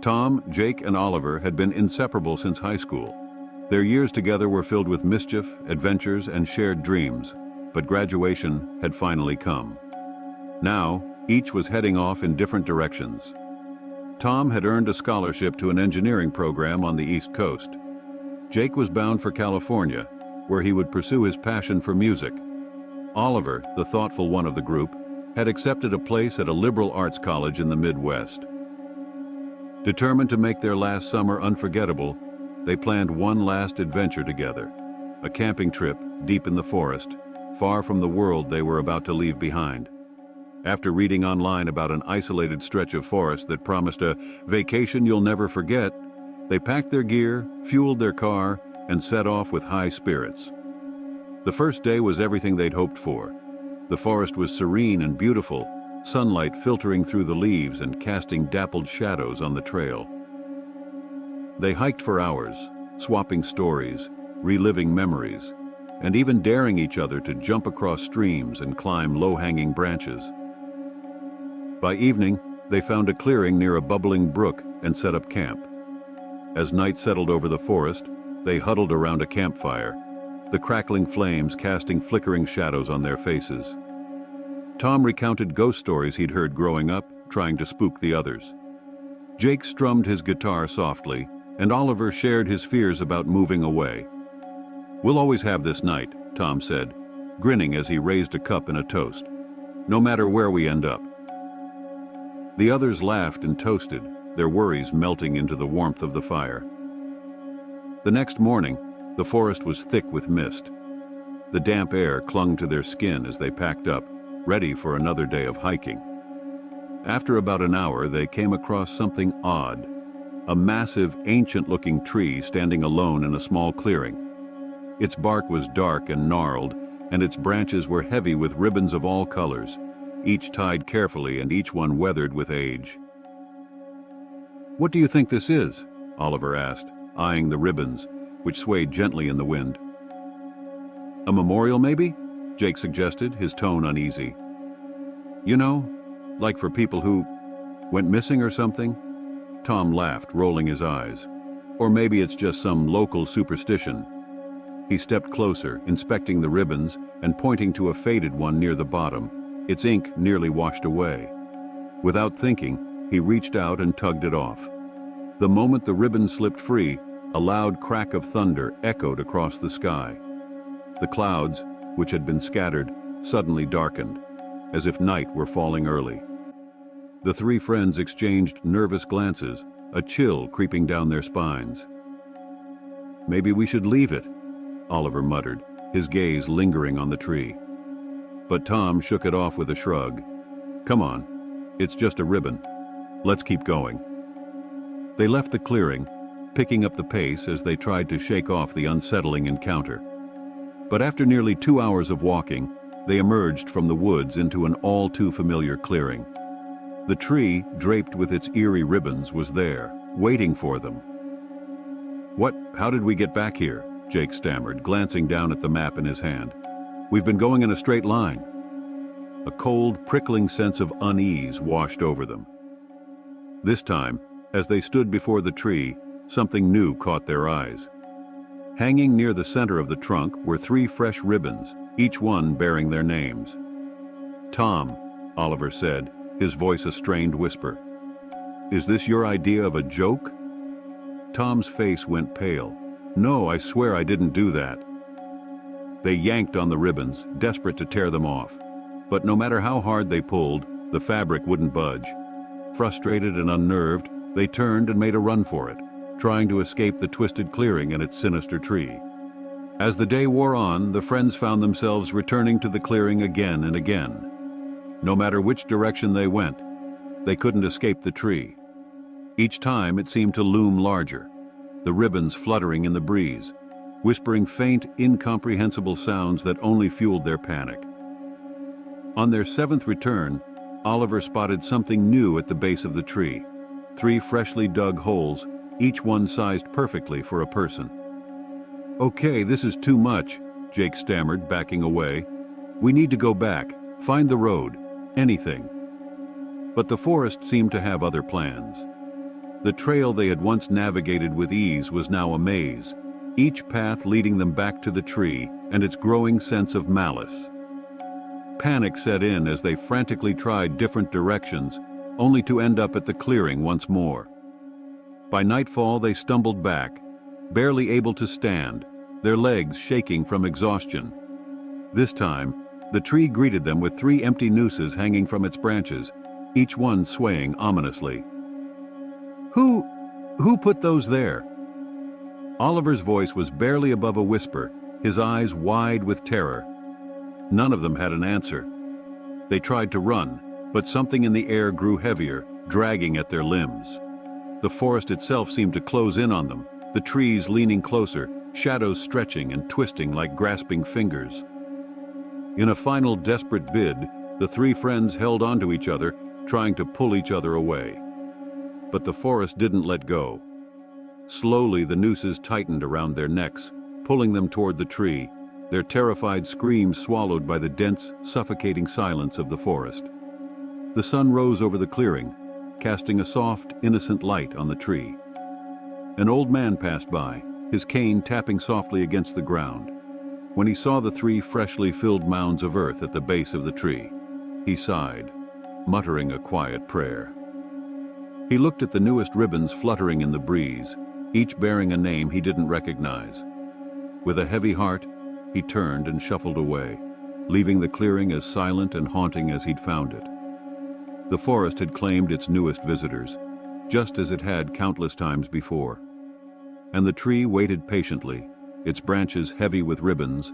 Tom, Jake, and Oliver had been inseparable since high school. Their years together were filled with mischief, adventures, and shared dreams, but graduation had finally come. Now, each was heading off in different directions. Tom had earned a scholarship to an engineering program on the East Coast. Jake was bound for California, where he would pursue his passion for music. Oliver, the thoughtful one of the group, had accepted a place at a liberal arts college in the Midwest. Determined to make their last summer unforgettable, they planned one last adventure together, a camping trip deep in the forest, far from the world they were about to leave behind. After reading online about an isolated stretch of forest that promised a vacation you'll never forget, they packed their gear, fueled their car, and set off with high spirits. The first day was everything they'd hoped for. The forest was serene and beautiful, sunlight filtering through the leaves and casting dappled shadows on the trail. They hiked for hours, swapping stories, reliving memories, and even daring each other to jump across streams and climb low-hanging branches. By evening, they found a clearing near a bubbling brook and set up camp. As night settled over the forest, they huddled around a campfire, the crackling flames casting flickering shadows on their faces. Tom recounted ghost stories he'd heard growing up, trying to spook the others. Jake strummed his guitar softly, and Oliver shared his fears about moving away. "We'll always have this night," Tom said, grinning as he raised a cup in a toast. "No matter where we end up." The others laughed and toasted, their worries melting into the warmth of the fire. The next morning, the forest was thick with mist. The damp air clung to their skin as they packed up, ready for another day of hiking. After about an hour, they came across something odd, a massive, ancient-looking tree standing alone in a small clearing. Its bark was dark and gnarled, and its branches were heavy with ribbons of all colors, each tied carefully and each one weathered with age. "What do you think this is?" Oliver asked, eyeing the ribbons, which swayed gently in the wind. "A memorial, maybe?" Jake suggested, his tone uneasy. "You know, like for people who went missing or something?" Tom laughed, rolling his eyes. "Or maybe it's just some local superstition." He stepped closer, inspecting the ribbons and pointing to a faded one near the bottom, its ink nearly washed away. Without thinking, he reached out and tugged it off. The moment the ribbon slipped free, a loud crack of thunder echoed across the sky. The clouds, which had been scattered, suddenly darkened, as if night were falling early. The three friends exchanged nervous glances, a chill creeping down their spines. "Maybe we should leave it," Oliver muttered, his gaze lingering on the tree. But Tom shook it off with a shrug. "Come on, it's just a ribbon. Let's keep going." They left the clearing, picking up the pace as they tried to shake off the unsettling encounter. But after nearly 2 hours of walking, they emerged from the woods into an all-too-familiar clearing. The tree, draped with its eerie ribbons, was there, waiting for them. How did we get back here?" Jake stammered, glancing down at the map in his hand. "We've been going in a straight line." A cold, prickling sense of unease washed over them. This time, as they stood before the tree, something new caught their eyes. Hanging near the center of the trunk were 3 fresh ribbons, each one bearing their names. "Tom," Oliver said, his voice a strained whisper. "Is this your idea of a joke?" Tom's face went pale. "No, I swear I didn't do that." They yanked on the ribbons, desperate to tear them off. But no matter how hard they pulled, the fabric wouldn't budge. Frustrated and unnerved, they turned and made a run for it, trying to escape the twisted clearing and its sinister tree. As the day wore on, the friends found themselves returning to the clearing again and again. No matter which direction they went, they couldn't escape the tree. Each time it seemed to loom larger, the ribbons fluttering in the breeze, whispering faint, incomprehensible sounds that only fueled their panic. On their 7th return, Oliver spotted something new at the base of the tree. 3 freshly dug holes, each one sized perfectly for a person. "Okay, this is too much," Jake stammered, backing away. "We need to go back, find the road, anything." But the forest seemed to have other plans. The trail they had once navigated with ease was now a maze, each path leading them back to the tree and its growing sense of malice. Panic set in as they frantically tried different directions, only to end up at the clearing once more. By nightfall, they stumbled back, barely able to stand, their legs shaking from exhaustion. This time, the tree greeted them with 3 empty nooses hanging from its branches, each one swaying ominously. Who put those there?" Oliver's voice was barely above a whisper, his eyes wide with terror. None of them had an answer. They tried to run, but something in the air grew heavier, dragging at their limbs. The forest itself seemed to close in on them, the trees leaning closer, shadows stretching and twisting like grasping fingers. In a final desperate bid, the 3 friends held onto each other, trying to pull each other away. But the forest didn't let go. Slowly, the nooses tightened around their necks, pulling them toward the tree, their terrified screams swallowed by the dense, suffocating silence of the forest. The sun rose over the clearing, casting a soft, innocent light on the tree. An old man passed by, his cane tapping softly against the ground. When he saw the 3 freshly filled mounds of earth at the base of the tree, he sighed, muttering a quiet prayer. He looked at the newest ribbons fluttering in the breeze, each bearing a name he didn't recognize. With a heavy heart, he turned and shuffled away, leaving the clearing as silent and haunting as he'd found it. The forest had claimed its newest visitors, just as it had countless times before. And the tree waited patiently, its branches heavy with ribbons,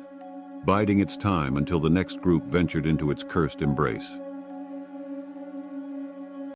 biding its time until the next group ventured into its cursed embrace.